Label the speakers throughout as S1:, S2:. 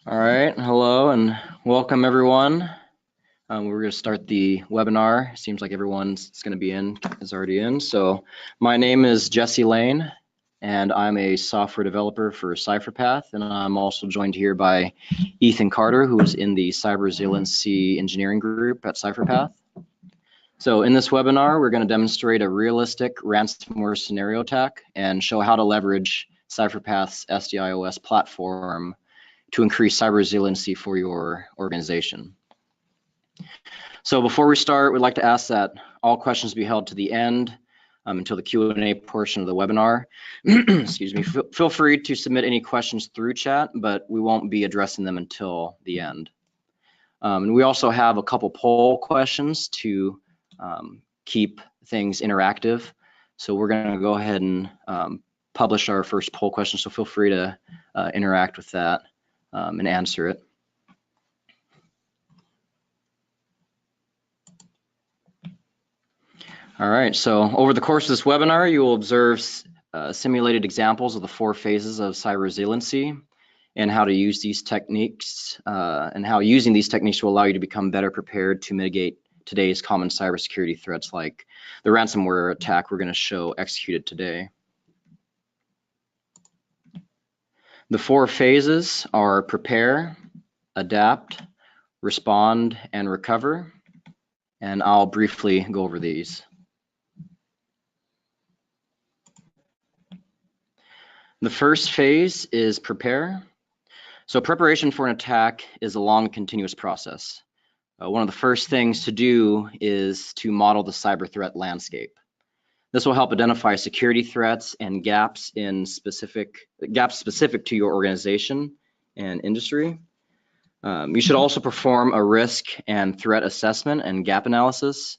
S1: All right, hello and welcome everyone. We're going to start the webinar. Seems like everyone's going to be is already in. So my name is Jesse Lane and I'm a software developer for Cypherpath, and I'm also joined here by Ethan Carter, who is in the Cyber Resiliency engineering group at Cypherpath. So in this webinar, we're going to demonstrate a realistic ransomware scenario attack and show how to leverage Cypherpath's SDI OS platform to increase cyber resiliency for your organization. So before we start, we'd like to ask that all questions be held to the end until the Q&A portion of the webinar. Excuse me. Feel free to submit any questions through chat, but we won't be addressing them until the end. And we also have a couple poll questions to keep things interactive. So we're going to go ahead and publish our first poll question, so feel free to interact with that and answer it. All right, so over the course of this webinar, you will observe simulated examples of the 4 phases of cyber resiliency and how to use these techniques and how using these techniques will allow you to become better prepared to mitigate today's common cybersecurity threats like the ransomware attack we're going to show executed today. The 4 phases are prepare, adapt, respond, and recover, and I'll briefly go over these. The first phase is prepare. So preparation for an attack is a long, continuous process. One of the first things to do is to model the cyber threat landscape. This will help identify security threats and gaps specific to your organization and industry. You should also perform a risk and threat assessment and gap analysis,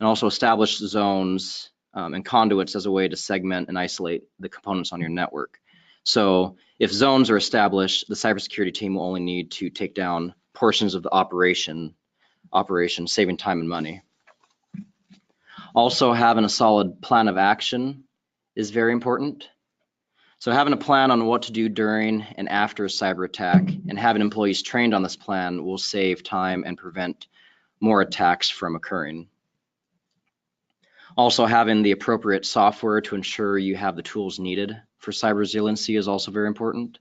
S1: and also establish zones and conduits as a way to segment and isolate the components on your network. So if zones are established, the cybersecurity team will only need to take down portions of the operation, saving time and money. Also, having a solid plan of action is very important. So having a plan on what to do during and after a cyber attack and having employees trained on this plan will save time and prevent more attacks from occurring. Also, having the appropriate software to ensure you have the tools needed for cyber resiliency is also very important.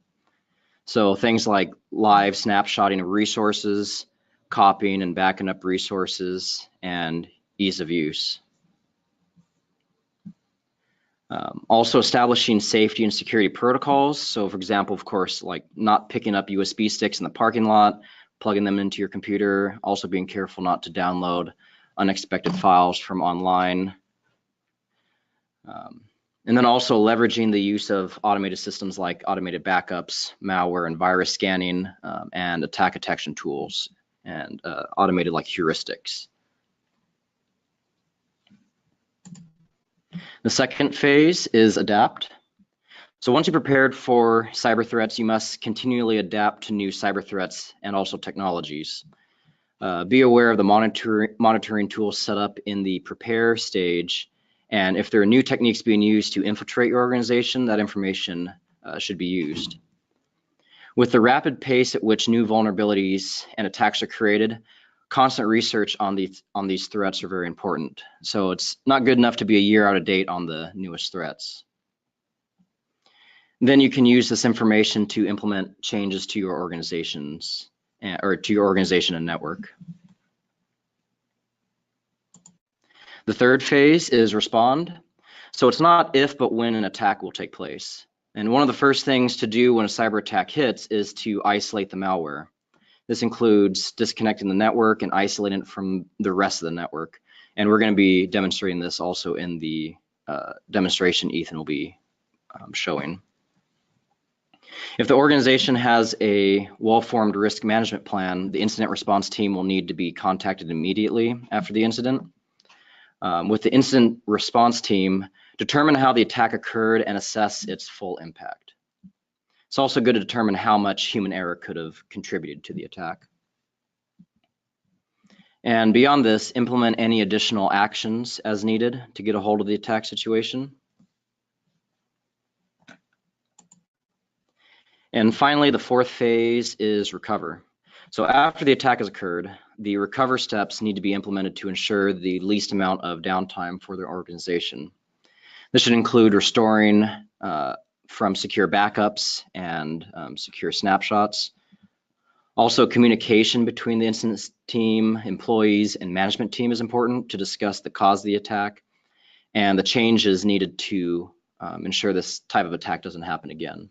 S1: So things like live snapshotting of resources, copying and backing up resources, and ease of use. Also establishing safety and security protocols. So for example, of course, like not picking up USB sticks in the parking lot, plugging them into your computer, also being careful not to download unexpected files from online. And then also leveraging the use of automated systems like automated backups, malware and virus scanning, and attack detection tools, and automated like heuristics. The second phase is adapt. So once you're prepared for cyber threats, you must continually adapt to new cyber threats and also technologies. Be aware of the monitoring tools set up in the prepare stage, and if there are new techniques being used to infiltrate your organization, that information should be used. With the rapid pace at which new vulnerabilities and attacks are created, constant research on these threats are very important. So it's not good enough to be a year out of date on the newest threats. Then you can use this information to implement changes to your organizations or to your organization and network. The third phase is respond. So it's not if, but when an attack will take place. And one of the first things to do when a cyber attack hits is to isolate the malware. This includes disconnecting the network and isolating it from the rest of the network. And we're going to be demonstrating this also in the demonstration Ethan will be showing. If the organization has a well-formed risk management plan, the incident response team will need to be contacted immediately after the incident. With the incident response team, determine how the attack occurred and assess its full impact. It's also good to determine how much human error could have contributed to the attack. And beyond this, implement any additional actions as needed to get a hold of the attack situation. And finally, the fourth phase is recover. So after the attack has occurred, the recover steps need to be implemented to ensure the least amount of downtime for their organization. This should include restoring from secure backups and secure snapshots. Also, communication between the incident team, employees, and management team is important to discuss the cause of the attack and the changes needed to ensure this type of attack doesn't happen again.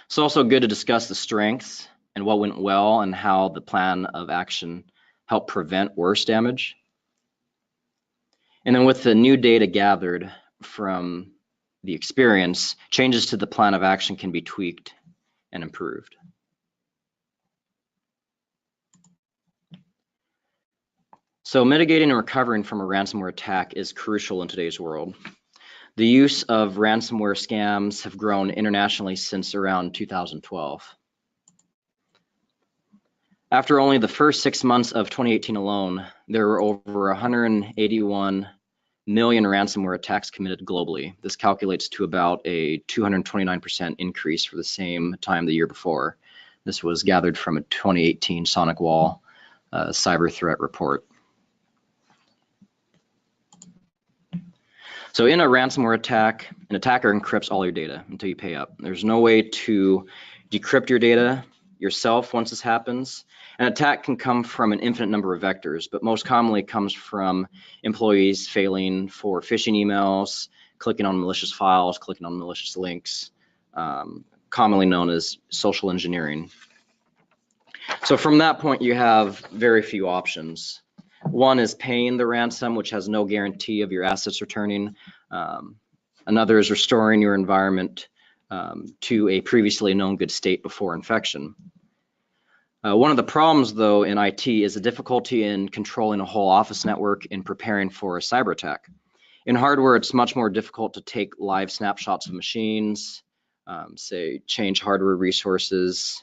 S1: It's also good to discuss the strengths and what went well and how the plan of action helped prevent worse damage. And then with the new data gathered from the experience, changes to the plan of action can be tweaked and improved. So mitigating and recovering from a ransomware attack is crucial in today's world. The use of ransomware scams have grown internationally since around 2012. After only the first 6 months of 2018 alone, there were over 181 million ransomware attacks committed globally. This calculates to about a 229% increase for the same time the year before. This was gathered from a 2018 SonicWall cyber threat report. So in a ransomware attack, an attacker encrypts all your data until you pay up. There's no way to decrypt your data yourself once this happens. An attack can come from an infinite number of vectors, but most commonly it comes from employees failing for phishing emails, clicking on malicious files, clicking on malicious links, commonly known as social engineering. So from that point, you have very few options. One is paying the ransom, which has no guarantee of your assets returning. Another is restoring your environment to a previously known good state before infection. One of the problems, though, in IT is the difficulty in controlling a whole office network and preparing for a cyber attack. In hardware, it's much more difficult to take live snapshots of machines, say change hardware resources,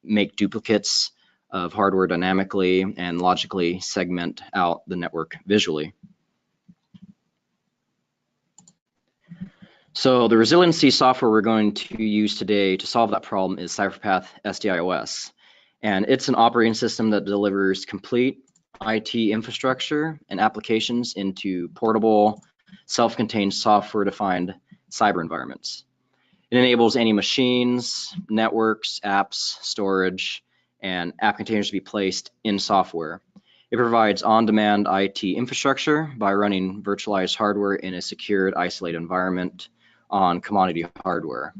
S1: make duplicates of hardware dynamically, and logically segment out the network visually. So the resiliency software we're going to use today to solve that problem is Cypherpath SDI OS. And it's an operating system that delivers complete IT infrastructure and applications into portable, self-contained software-defined cyber environments. It enables any machines, networks, apps, storage, and app containers to be placed in software. It provides on-demand IT infrastructure by running virtualized hardware in a secured, isolated environment on commodity hardware.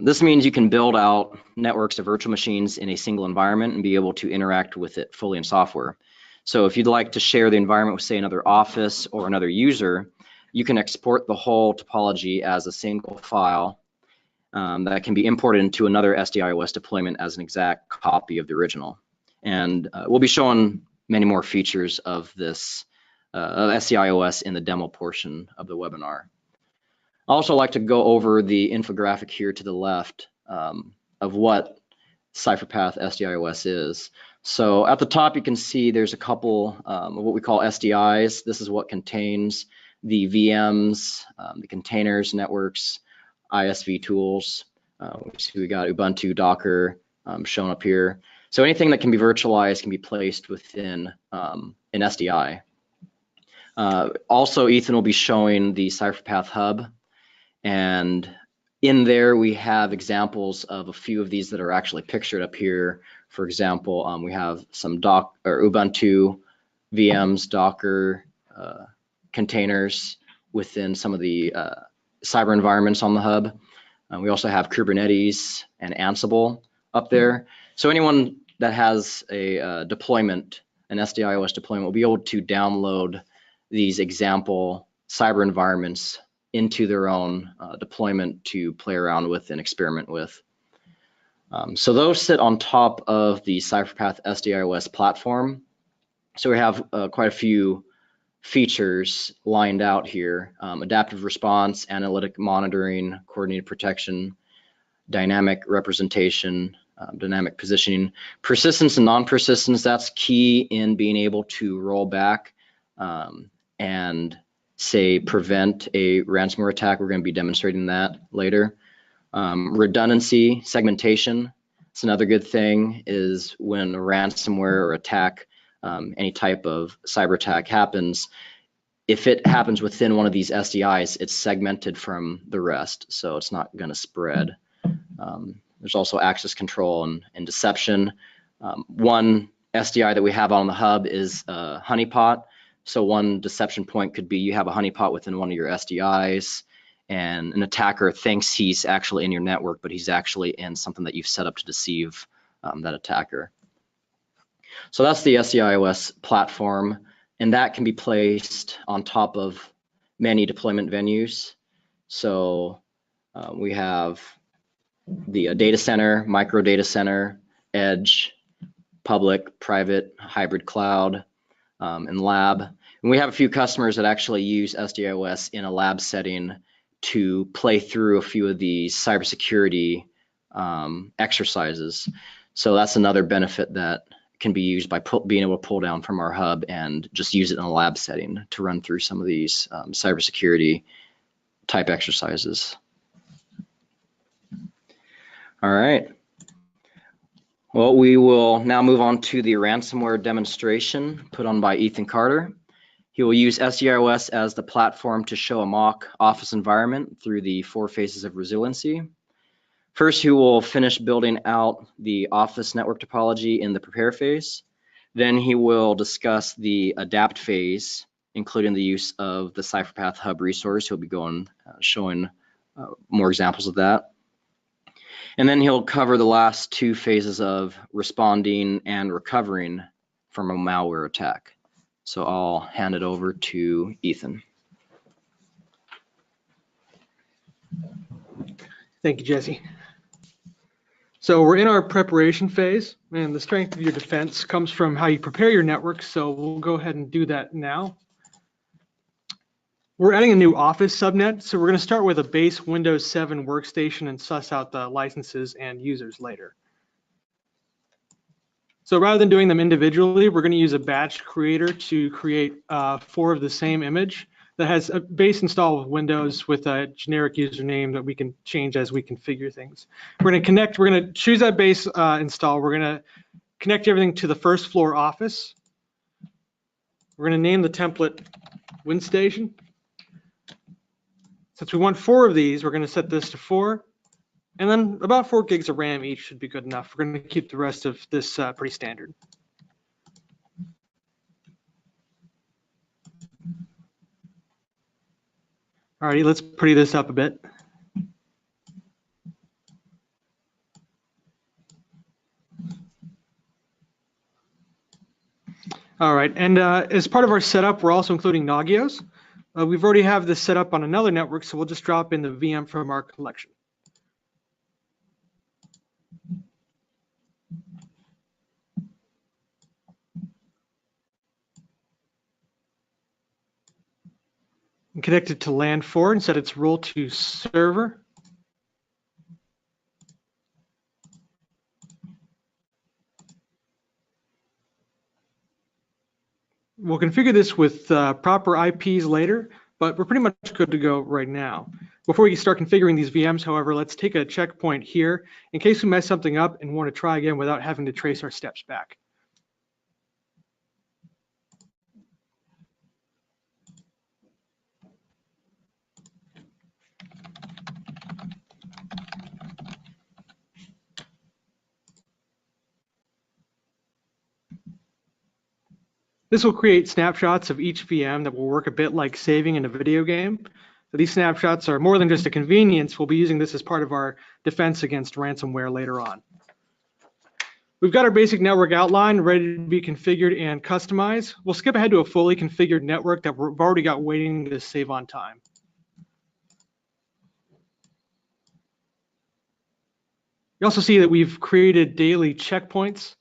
S1: This means you can build out networks of virtual machines in a single environment and be able to interact with it fully in software. So if you'd like to share the environment with, say, another office or another user, you can export the whole topology as a single file that can be imported into another SDI OS deployment as an exact copy of the original. And we'll be showing many more features of this SDI OS in the demo portion of the webinar. I also like to go over the infographic here to the left of what Cypherpath SDI OS is. So at the top, you can see there's a couple of what we call SDIs. This is what contains the VMs, the containers, networks, ISV tools. We got Ubuntu, Docker shown up here. So anything that can be virtualized can be placed within an SDI. Also, Ethan will be showing the Cypherpath Hub. And in there, we have examples of a few of these that are actually pictured up here. For example, we have some Ubuntu VMs, Docker containers within some of the cyber environments on the hub. We also have Kubernetes and Ansible up there. So anyone that has a deployment, an SDI OS deployment, will be able to download these example cyber environments into their own deployment to play around with and experiment with. So those sit on top of the Cypherpath SDI OS platform. So we have quite a few features lined out here: adaptive response, analytic monitoring, coordinated protection, dynamic representation, dynamic positioning, persistence and non-persistence. That's key in being able to roll back and say, prevent a ransomware attack. We're going to be demonstrating that later. Redundancy, segmentation. It's another good thing is when a ransomware or attack, any type of cyber attack happens, if it happens within one of these SDIs, it's segmented from the rest, so it's not going to spread. There's also access control and deception. One SDI that we have on the hub is a honeypot. So one deception point could be you have a honeypot within one of your SDIs, and an attacker thinks he's actually in your network, but he's actually in something that you've set up to deceive that attacker. So that's the SDI OS platform, and that can be placed on top of many deployment venues. So we have the data center, micro data center, edge, public, private, hybrid cloud, and lab. And we have a few customers that actually use SDI OS in a lab setting to play through a few of the cybersecurity exercises. So that's another benefit that can be used by being able to pull down from our hub and just use it in a lab setting to run through some of these cybersecurity type exercises. All right. Well, we will now move on to the ransomware demonstration put on by Ethan Carter. He will use SDI OS as the platform to show a mock office environment through the 4 phases of resiliency. First, he will finish building out the office network topology in the prepare phase. Then he will discuss the adapt phase, including the use of the Cypherpath hub resource. He'll be showing more examples of that. And then he'll cover the last 2 phases of responding and recovering from a malware attack. So I'll hand it over to Ethan.
S2: Thank you, Jesse. So we're in our preparation phase, and the strength of your defense comes from how you prepare your network. So we'll go ahead and do that now. We're adding a new Office subnet, so we're going to start with a base Windows 7 workstation and suss out the licenses and users later. So rather than doing them individually, we're going to use a batch creator to create 4 of the same image that has a base install of Windows with a generic username that we can change as we configure things. We're going to choose that base install. We're going to connect everything to the first floor office. We're going to name the template WinStation. Since we want 4 of these, we're going to set this to 4, and then about 4 gigs of RAM each should be good enough. We're going to keep the rest of this pretty standard. Alrighty, let's pretty this up a bit. All right, and as part of our setup, we're also including Nagios. We've already have this set up on another network, so we'll just drop in the VM from our collection. And connect it to LAN 4 and set its role to server. We'll configure this with proper IPs later, but we're pretty much good to go right now. Before we start configuring these VMs, however, let's take a checkpoint here in case we mess something up and want to try again without having to trace our steps back. This will create snapshots of each VM that will work a bit like saving in a video game. So these snapshots are more than just a convenience. We'll be using this as part of our defense against ransomware later on. We've got our basic network outline ready to be configured and customized. We'll skip ahead to a fully configured network that we've already got waiting to save on time. You also see that we've created daily checkpoints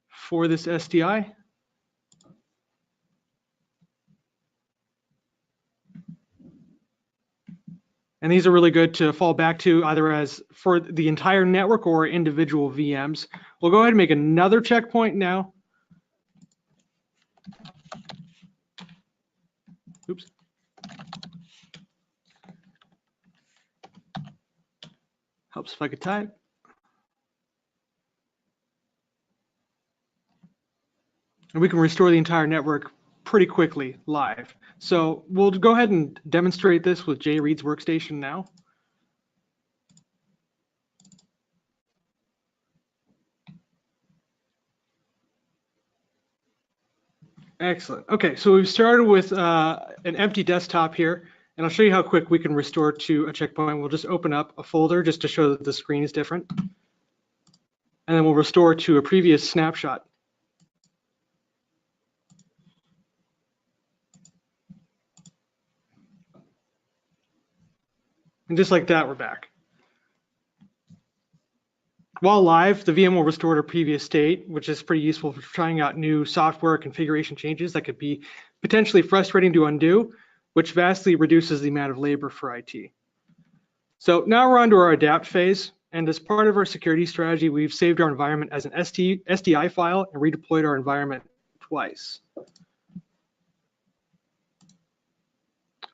S2: for this SDI. And these are really good to fall back to either as for the entire network or individual VMs. We'll go ahead and make another checkpoint now. Oops. Helps if I could type. And we can restore the entire network pretty quickly live. So we'll go ahead and demonstrate this with Jay Reed's workstation now. Excellent. Okay, so we've started with an empty desktop here, and I'll show you how quick we can restore to a checkpoint. We'll just open up a folder just to show that the screen is different. And then we'll restore to a previous snapshot. And just like that, we're back. While live, the VM will restore to previous state, which is pretty useful for trying out new software configuration changes that could be potentially frustrating to undo, which vastly reduces the amount of labor for IT. So now we're on to our adapt phase. And as part of our security strategy, we've saved our environment as an SDI file and redeployed our environment twice.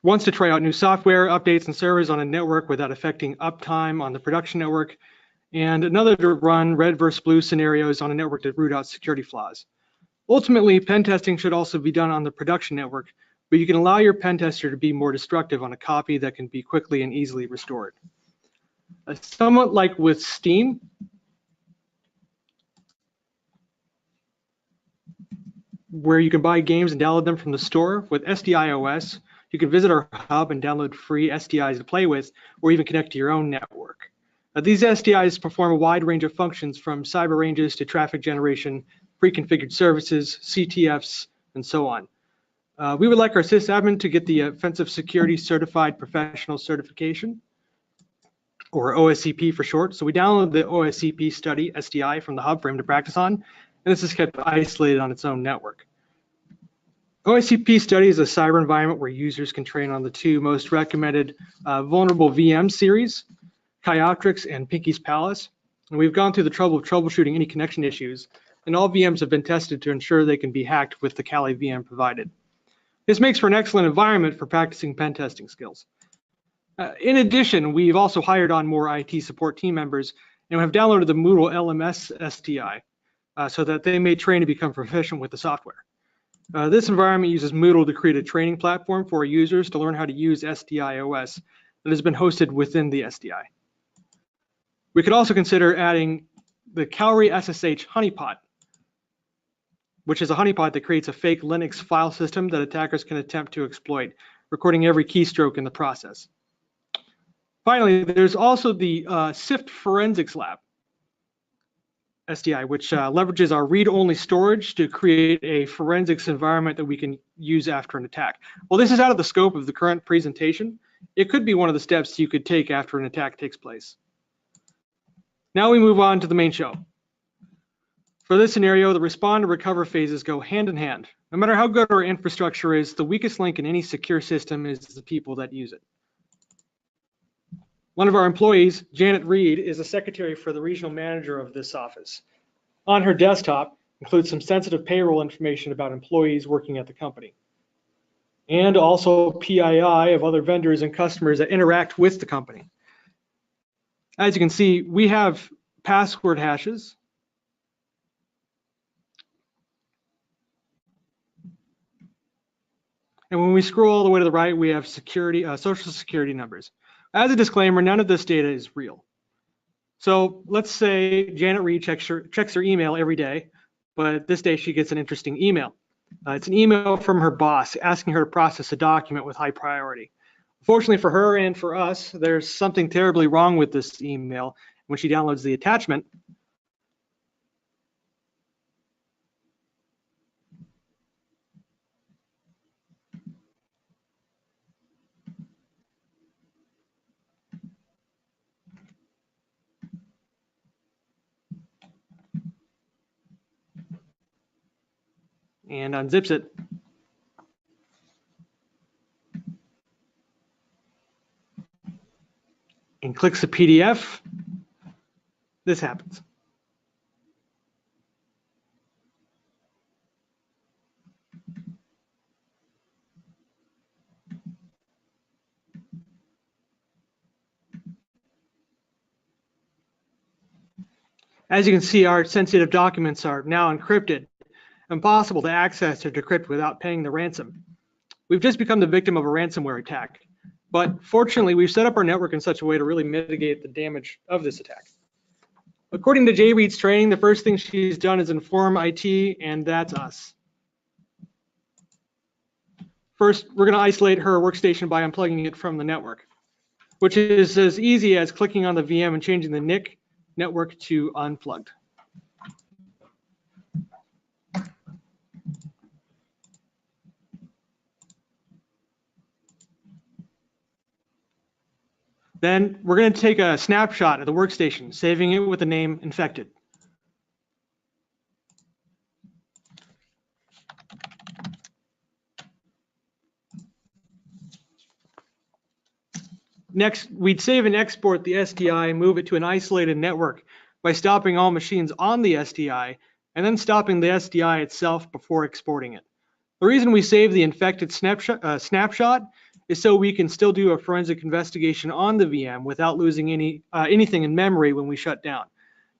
S2: Once to try out new software, updates, and servers on a network without affecting uptime on the production network, and another to run red versus blue scenarios on a network to root out security flaws. Ultimately, pen testing should also be done on the production network, but you can allow your pen tester to be more destructive on a copy that can be quickly and easily restored. Somewhat like with Steam, where you can buy games and download them from the store, with SDI OS, you can visit our hub and download free SDIs to play with, or even connect to your own network. These SDIs perform a wide range of functions from cyber ranges to traffic generation, pre-configured services, CTFs, and so on. We would like our sysadmin to get the Offensive Security Certified Professional Certification, or OSCP for short. So we download the OSCP study SDI from the hub for him to practice on, and this is kept isolated on its own network. OSCP study is a cyber environment where users can train on the two most recommended vulnerable VM series, Kyotrix and Pinky's Palace. And we've gone through the trouble of troubleshooting any connection issues, and all VMs have been tested to ensure they can be hacked with the Kali VM provided. This makes for an excellent environment for practicing pen testing skills. In addition, we've also hired on more IT support team members and have downloaded the Moodle LMS STI so that they may train to become proficient with the software. This environment uses Moodle to create a training platform for users to learn how to use SDI OS that has been hosted within the SDI. We could also consider adding the Calorie SSH honeypot, which is a honeypot that creates a fake Linux file system that attackers can attempt to exploit, recording every keystroke in the process. Finally, there's also the SIFT Forensics Lab SDI, which leverages our read-only storage to create a forensics environment that we can use after an attack. While this is out of the scope of the current presentation, it could be one of the steps you could take after an attack takes place. Now we move on to the main show. For this scenario, the respond and recover phases go hand in hand. No matter how good our infrastructure is, the weakest link in any secure system is the people that use it. One of our employees, Janet Reed, is a secretary for the regional manager of this office. On her desktop includes some sensitive payroll information about employees working at the company, and also PII of other vendors and customers that interact with the company. As you can see, we have password hashes, and when we scroll all the way to the right, we have social security numbers. As a disclaimer, none of this data is real. So let's say Janet Reed checks her email every day, but this day she gets an interesting email. It's an email from her boss asking her to process a document with high priority. Fortunately for her and for us, there's something terribly wrong with this email. When she downloads the attachment, and unzips it, and clicks the PDF, this happens. As you can see, our sensitive documents are now encrypted, impossible to access or decrypt without paying the ransom. We've just become the victim of a ransomware attack, but fortunately, we've set up our network in such a way to really mitigate the damage of this attack. According to Jay Reed's training, the first thing she's done is inform IT, and that's us. First, we're going to isolate her workstation by unplugging it from the network, which is as easy as clicking on the VM and changing the NIC network to unplugged. Then we're going to take a snapshot of the workstation, saving it with the name infected. Next, we'd save and export the SDI and move it to an isolated network by stopping all machines on the SDI and then stopping the SDI itself before exporting it. The reason we save the infected snapshot is so we can still do a forensic investigation on the VM without losing anything in memory when we shut down.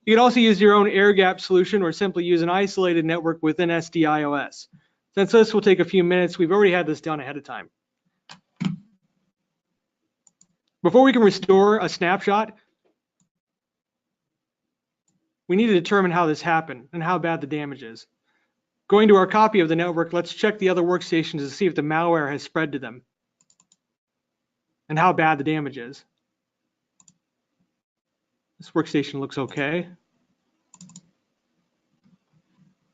S2: You could also use your own air gap solution or simply use an isolated network within SDI OS. Since this will take a few minutes, we've already had this done ahead of time. Before we can restore a snapshot, we need to determine how this happened and how bad the damage is. Going to our copy of the network, let's check the other workstations to see if the malware has spread to them and how bad the damage is. This workstation looks okay.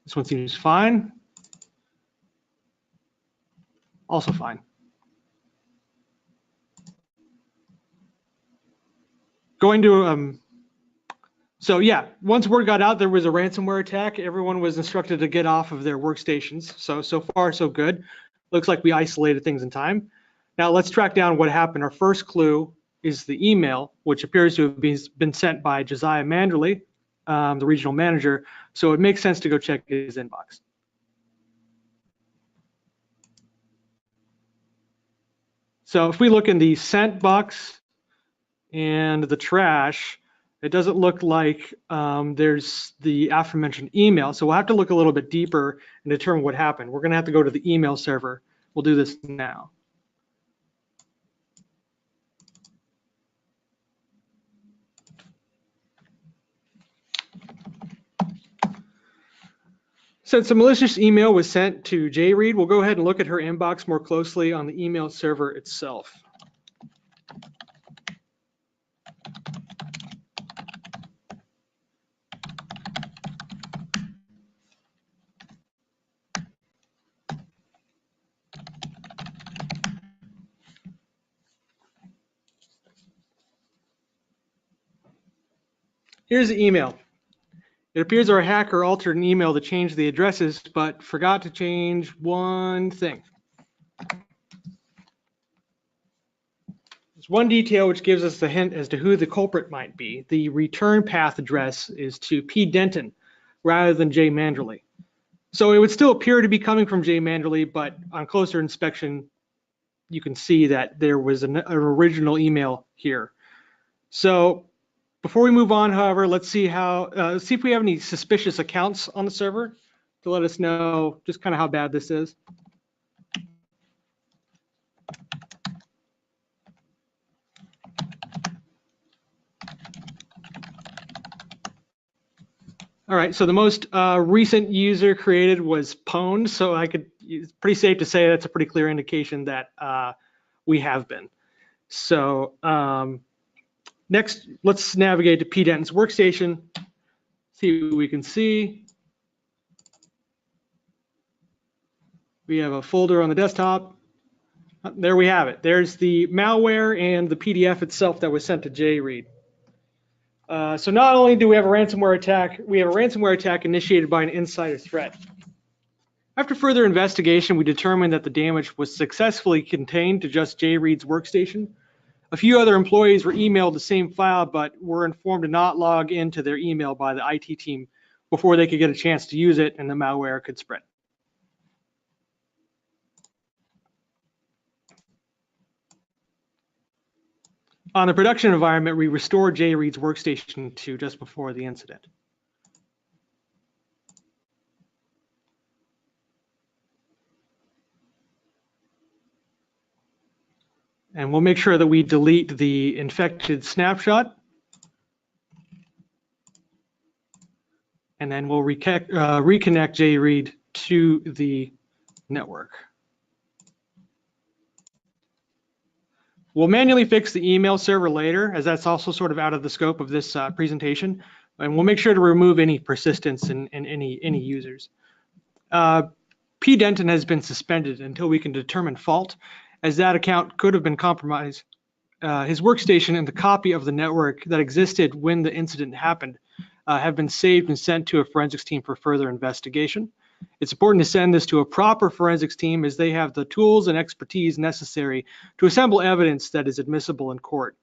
S2: This one seems fine. Also fine. Going to, so yeah, once word got out there was a ransomware attack, everyone was instructed to get off of their workstations. So far, so good. Looks like we isolated things in time. Now let's track down what happened. Our first clue is the email, which appears to have been sent by Josiah Manderley, the regional manager. So it makes sense to go check his inbox. So if we look in the sent box and the trash, it doesn't look like there's the aforementioned email. So we'll have to look a little bit deeper and determine what happened. We're going to have to go to the email server. We'll do this now. Since a malicious email was sent to Jay Reed, we'll go ahead and look at her inbox more closely on the email server itself. Here's the email. It appears our hacker altered an email to change the addresses, but forgot to change one thing. There's one detail which gives us a hint as to who the culprit might be. The return path address is to P. Denton rather than J. Manderley. So it would still appear to be coming from J. Manderley, but on closer inspection, you can see that there was an original email here. So before we move on, however, let's see if we have any suspicious accounts on the server to let us know just kind of how bad this is. All right, so the most recent user created was pwned, so it's pretty safe to say that's a pretty clear indication that we have been. So next, let's navigate to P. Denton's workstation, see what we can see. We have a folder on the desktop. There we have it. There's the malware and the PDF itself that was sent to Jay Reed. So not only do we have a ransomware attack, we have a ransomware attack initiated by an insider threat. After further investigation, we determined that the damage was successfully contained to just Jay Reed's workstation. A few other employees were emailed the same file, but were informed to not log into their email by the IT team before they could get a chance to use it and the malware could spread. On the production environment, we restored Jay Reed's workstation to just before the incident. And we'll make sure that we delete the infected snapshot. And then we'll reconnect JRead to the network. We'll manually fix the email server later, as that's also sort of out of the scope of this presentation. And we'll make sure to remove any persistence in any users. P. Denton has been suspended until we can determine fault, as that account could have been compromised. His workstation and the copy of the network that existed when the incident happened have been saved and sent to a forensics team for further investigation. It's important to send this to a proper forensics team, as they have the tools and expertise necessary to assemble evidence that is admissible in court.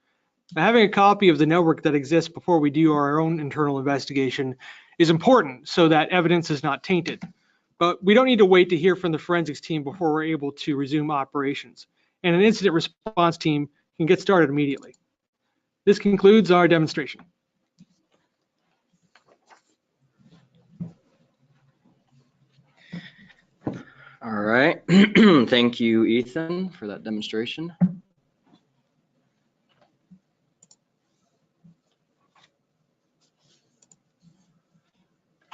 S2: Having a copy of the network that exists before we do our own internal investigation is important so that evidence is not tainted. But we don't need to wait to hear from the forensics team before we're able to resume operations. And an incident response team can get started immediately. This concludes our demonstration.
S1: All right. Thank you, Ethan, for that demonstration.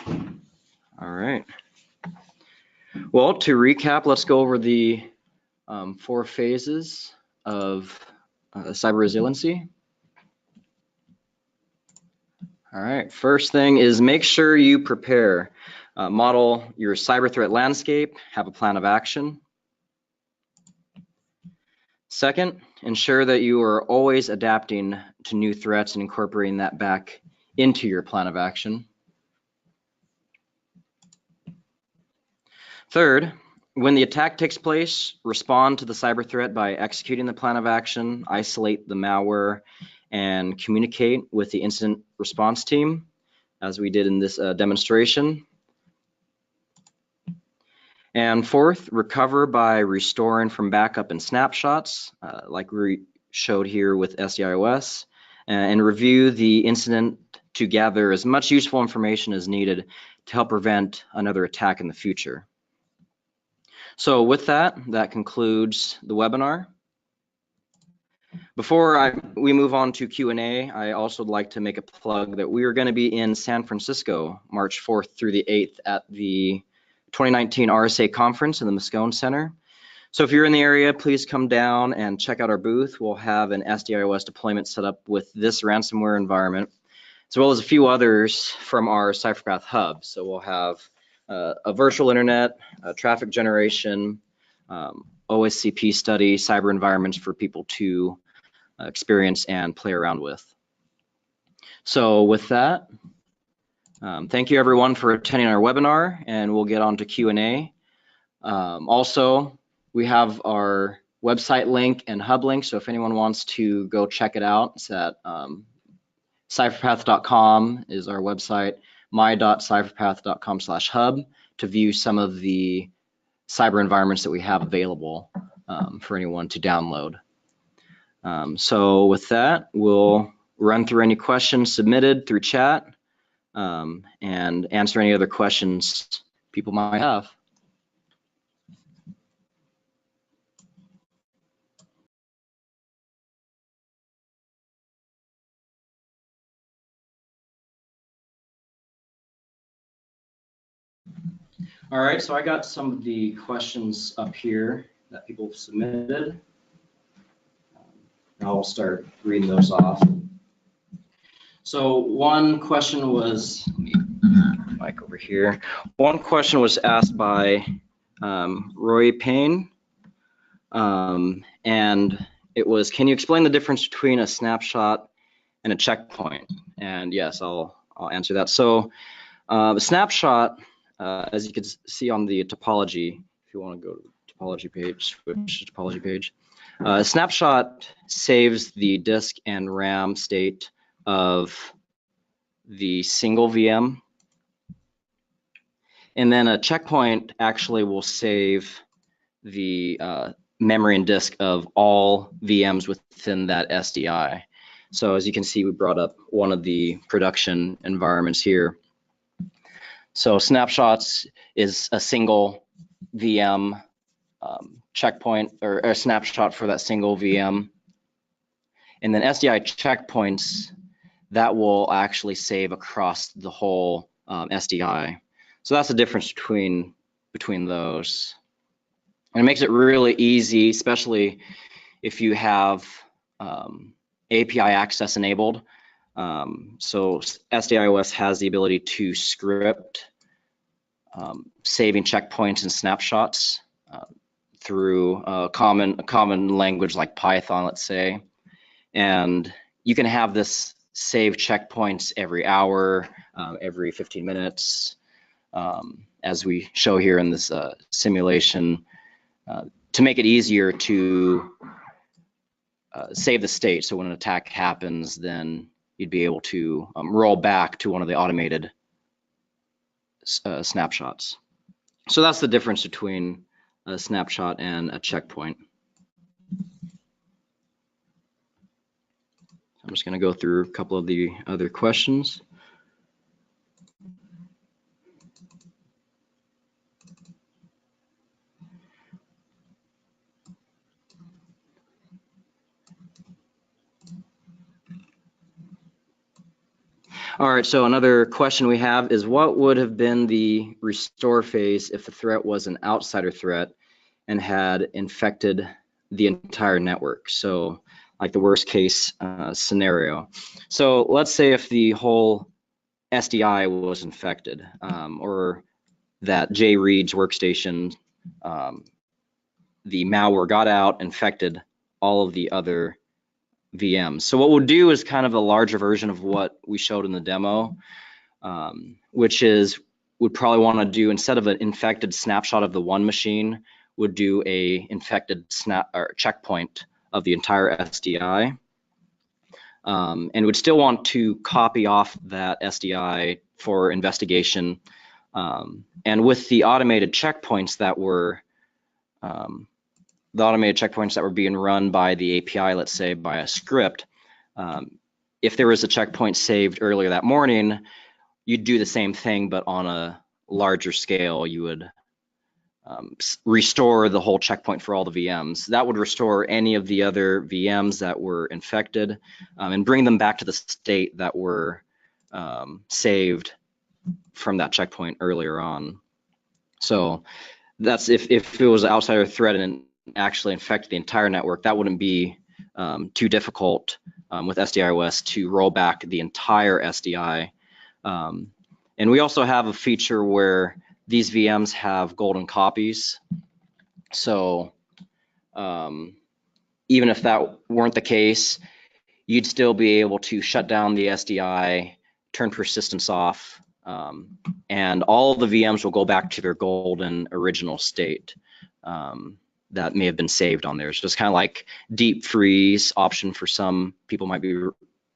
S1: All right. Well, to recap, let's go over the 4 phases of cyber resiliency. All right. First thing is make sure you prepare. Model your cyber threat landscape, have a plan of action. Second, ensure that you are always adapting to new threats and incorporating that back into your plan of action. Third, when the attack takes place, respond to the cyber threat by executing the plan of action, isolate the malware, and communicate with the incident response team, as we did in this demonstration. And fourth, recover by restoring from backup and snapshots, like we showed here with SDI OS, and review the incident to gather as much useful information as needed to help prevent another attack in the future. So with that, that concludes the webinar. Before we move on to Q&A, I also would like to make a plug that we are going to be in San Francisco, March 4th through the 8th at the 2019 RSA conference in the Moscone Center. So if you're in the area, please come down and check out our booth. We'll have an SDI OS deployment set up with this ransomware environment, as well as a few others from our Cypherpath hub. So we'll have a virtual internet, traffic generation, OSCP study, cyber environments for people to experience and play around with. So with that, thank you everyone for attending our webinar, and we'll get on to Q&A. Also, we have our website link and hub link, so if anyone wants to go check it out, it's at cypherpath.com is our website, my.cypherpath.com/hub to view some of the cyber environments that we have available for anyone to download. So with that, we'll run through any questions submitted through chat and answer any other questions people might have. All right, so I got some of the questions up here that people have submitted. I'll start reading those off. So one question was, let me mic over here. One question was asked by Roy Payne, and it was, can you explain the difference between a snapshot and a checkpoint? And yes, I'll answer that. So the snapshot, as you can see on the topology, if you want to go to the topology page, switch to topology page. A snapshot saves the disk and RAM state of the single VM. And then a checkpoint actually will save the memory and disk of all VMs within that SDI. So as you can see, we brought up one of the production environments here. So snapshots is a single VM checkpoint or a snapshot for that single VM. And then SDI checkpoints, that will actually save across the whole SDI. So that's the difference between those. And it makes it really easy, especially if you have API access enabled. So SDI OS has the ability to script saving checkpoints and snapshots through a common language like Python, let's say. And you can have this save checkpoints every hour, every 15 minutes, as we show here in this simulation, to make it easier to save the state. So when an attack happens, then you'd be able to roll back to one of the automated snapshots. So that's the difference between a snapshot and a checkpoint. I'm just going to go through a couple of the other questions. All right, so another question we have is, what would have been the restore phase if the threat was an outsider threat and had infected the entire network? So like the worst case scenario. So let's say if the whole SDI was infected, or that Jay Reed's workstation, the malware got out, infected all of the other VMs. So what we'll do is kind of a larger version of what we showed in the demo, which is would probably want to do, instead of an infected snapshot of the one machine, would do a infected snap or checkpoint of the entire SDI, and would still want to copy off that SDI for investigation. And with the automated checkpoints that were being run by the API, let's say by a script, if there was a checkpoint saved earlier that morning, you'd do the same thing, but on a larger scale. You would restore the whole checkpoint for all the VMs. That would restore any of the other VMs that were infected, and bring them back to the state that were saved from that checkpoint earlier on. So that's if it was an outsider threat and actually infect the entire network, that wouldn't be too difficult with SDI OS to roll back the entire SDI. And we also have a feature where these VMs have golden copies. So even if that weren't the case, you'd still be able to shut down the SDI, turn persistence off, and all the VMs will go back to their golden original state that may have been saved on there. So it's kind of like deep freeze option for some people might be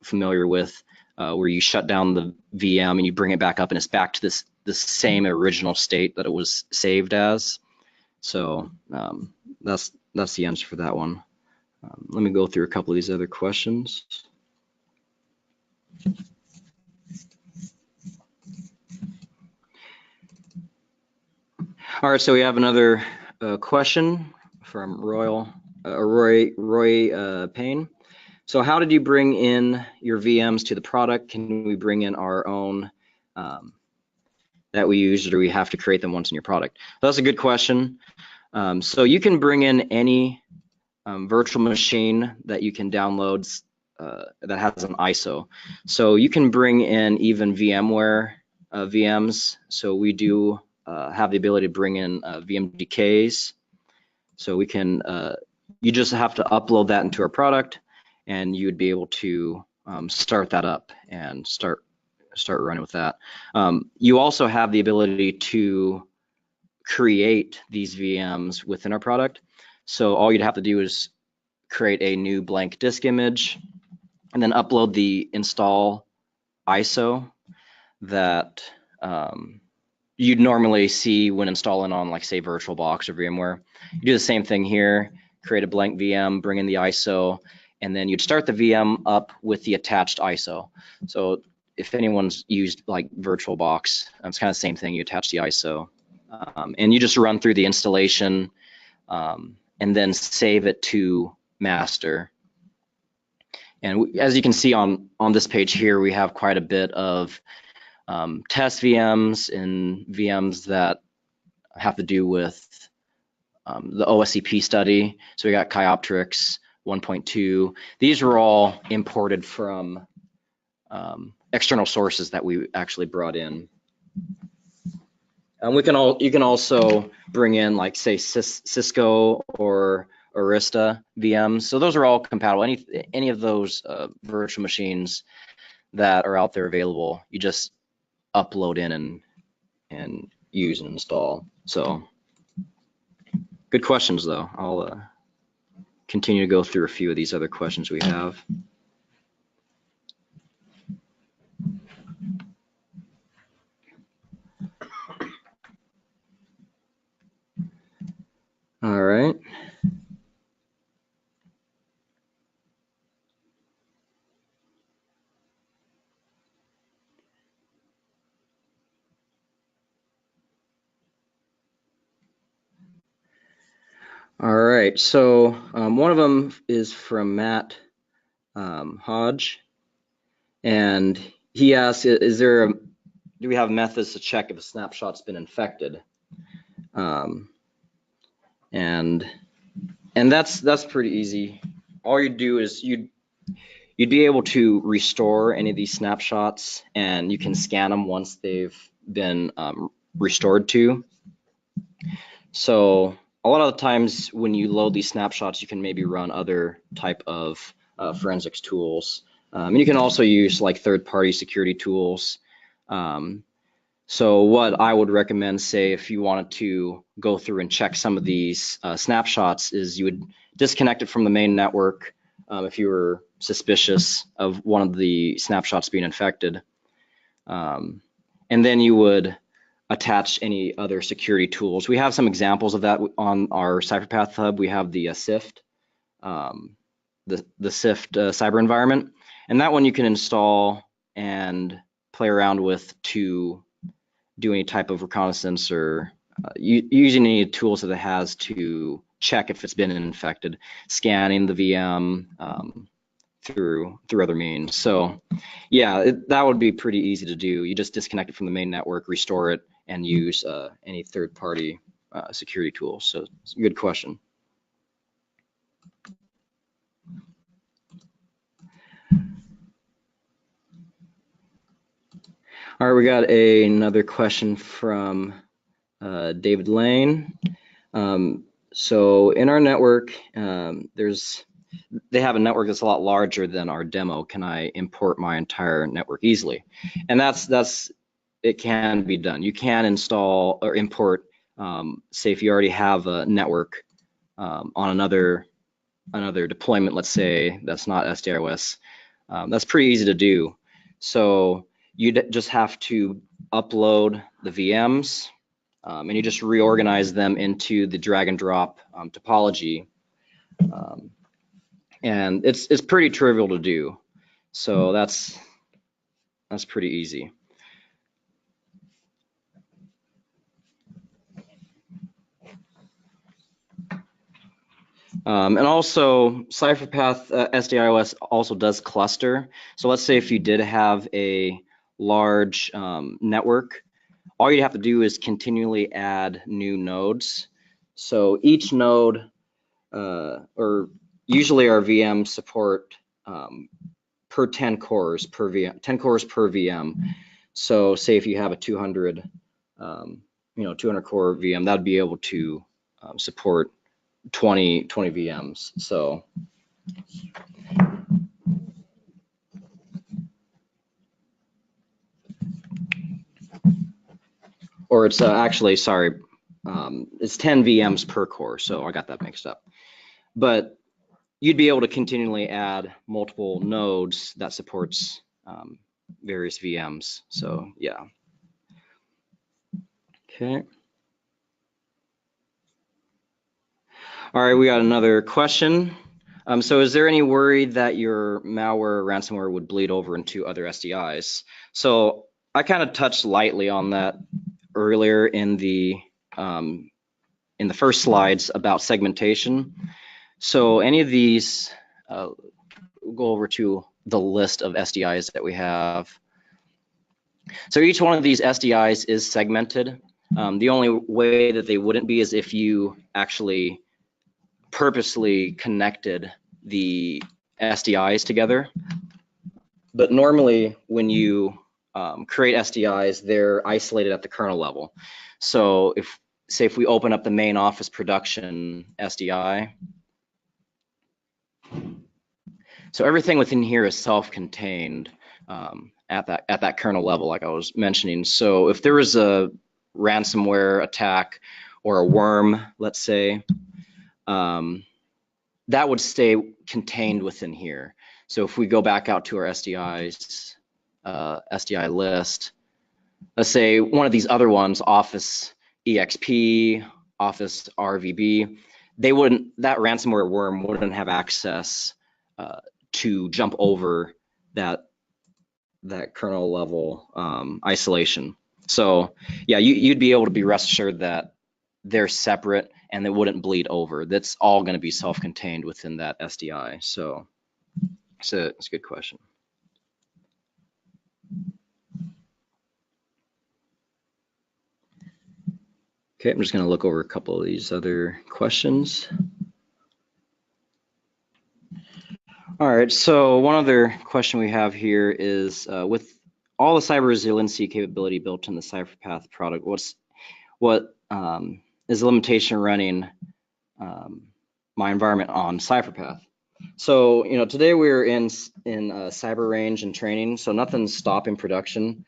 S1: familiar with, where you shut down the VM and you bring it back up and it's back to the same original state that it was saved as. So that's the answer for that one. Let me go through a couple of these other questions. All right, so we have another question from Roy Payne. So how did you bring in your VMs to the product? Can we bring in our own that we use, or do we have to create them once in your product? That's a good question. So you can bring in any virtual machine that you can download that has an ISO. So you can bring in even VMware VMs. So we do have the ability to bring in VMDKs. So we can, you just have to upload that into our product, and you would be able to start that up and start running with that. You also have the ability to create these VMs within our product. So all you'd have to do is create a new blank disk image and then upload the install ISO that you'd normally see when installing on, like, say, VirtualBox or VMware. You do the same thing here, create a blank VM, bring in the ISO, and then you'd start the VM up with the attached ISO. So if anyone's used like VirtualBox, it's kind of the same thing. You attach the ISO, and you just run through the installation and then save it to master. And as you can see on this page here, we have quite a bit of test VMs and VMs that have to do with the OSCP study. So we got Chioptrix 1.2. These were all imported from external sources that we actually brought in. And you can also bring in, like, say, Cisco or Arista VMs. So those are all compatible. Any of those virtual machines that are out there available, you just upload in and use and install. So good questions, though. I'll continue to go through a few of these other questions we have. All right. All right, so one of them is from Matt Hodge, and he asks, do we have methods to check if a snapshot's been infected? And that's pretty easy. All you do is you'd be able to restore any of these snapshots, and you can scan them once they've been restored to. So a lot of the times when you load these snapshots, you can maybe run other type of forensics tools. And you can also use, like, third-party security tools. So what I would recommend, say, if you wanted to go through and check some of these snapshots, is you would disconnect it from the main network if you were suspicious of one of the snapshots being infected. And then you would attach any other security tools. We have some examples of that on our Cypherpath hub. We have the SIFT, the SIFT cyber environment, and that one you can install and play around with to do any type of reconnaissance or using any tools that it has to check if it's been infected, scanning the VM through other means. So yeah, that would be pretty easy to do. You just disconnect it from the main network, restore it, and use any third-party security tools. So it's a good question. All right, we got another question from David Lane. So in our network, they have a network that's a lot larger than our demo. Can I import my entire network easily? And it can be done. You can install or import, say if you already have a network on another deployment, let's say that's not SDI OS, that's pretty easy to do. So you just have to upload the VMs and you just reorganize them into the drag and drop topology. And it's pretty trivial to do. So that's pretty easy. And also Cypherpath SDI OS also does cluster. So let's say if you did have a large network, all you have to do is continually add new nodes. So each node, or usually our VMs support per 10 cores per VM, 10 cores per VM. So say if you have a 200 core VM, that'd be able to support 20 VMs. So or it's actually, sorry, it's 10 VMs per core, so I got that mixed up. But you'd be able to continually add multiple nodes that supports various VMs. So yeah. Okay. All right, we got another question. So is there any worry that your malware ransomware would bleed over into other SDIs? So I kind of touched lightly on that earlier in the in the first slides about segmentation. So any of these, we'll go over to the list of SDIs that we have. So each one of these SDIs is segmented. The only way that they wouldn't be is if you actually purposely connected the SDIs together. But normally when you create SDIs, they're isolated at the kernel level. So if we open up the main office production SDI, so everything within here is self-contained at that kernel level, like I was mentioning. So if there was a ransomware attack or a worm, let's say, that would stay contained within here. So if we go back out to our SDIs, SDI list, let's say one of these other ones, Office EXP, Office RVB, that ransomware worm wouldn't have access to jump over that kernel level isolation. So yeah, you'd be able to be rest assured that they're separate and they wouldn't bleed over. That's all going to be self-contained within that SDI. So it's a good question. Okay, I'm just going to look over a couple of these other questions. All right, so one other question we have here is with all the cyber resiliency capability built in the Cypherpath product, what is the limitation running my environment on Cypherpath? So today we're in cyber range and training, so nothing's stopping production.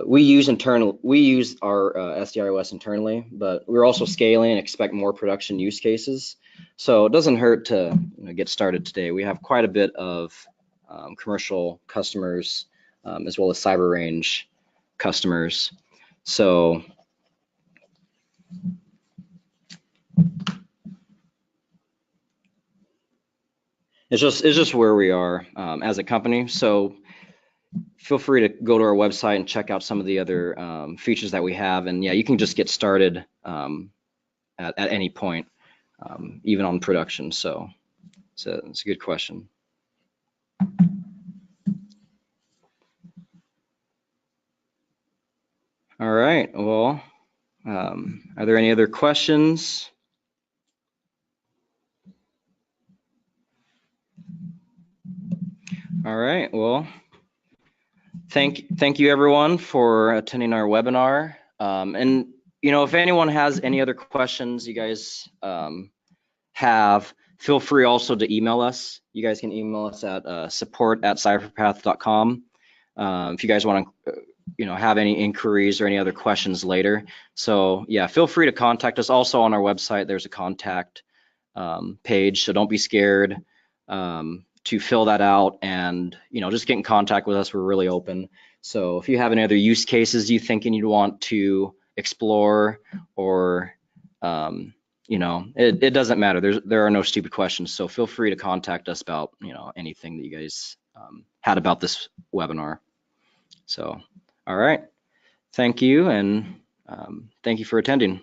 S1: We use our SDI OS internally, but we're also scaling and expect more production use cases. So it doesn't hurt to get started today. We have quite a bit of commercial customers as well as cyber range customers. So it's just where we are as a company. So feel free to go to our website and check out some of the other features that we have. And yeah, you can just get started at any point, even on production. So it's a good question. All right, well, are there any other questions? All right, well, thank you everyone for attending our webinar. And if anyone has any other questions you guys have, feel free also to email us. You guys can email us at support@cypherpath.com if you guys want to have any inquiries or any other questions later. So yeah, feel free to contact us. Also on our website there's a contact page, so don't be scared to fill that out and just get in contact with us. We're really open. So if you have any other use cases you think you'd want to explore, or it doesn't matter. There are no stupid questions. So feel free to contact us about anything that you guys had about this webinar. So all right, thank you, and thank you for attending.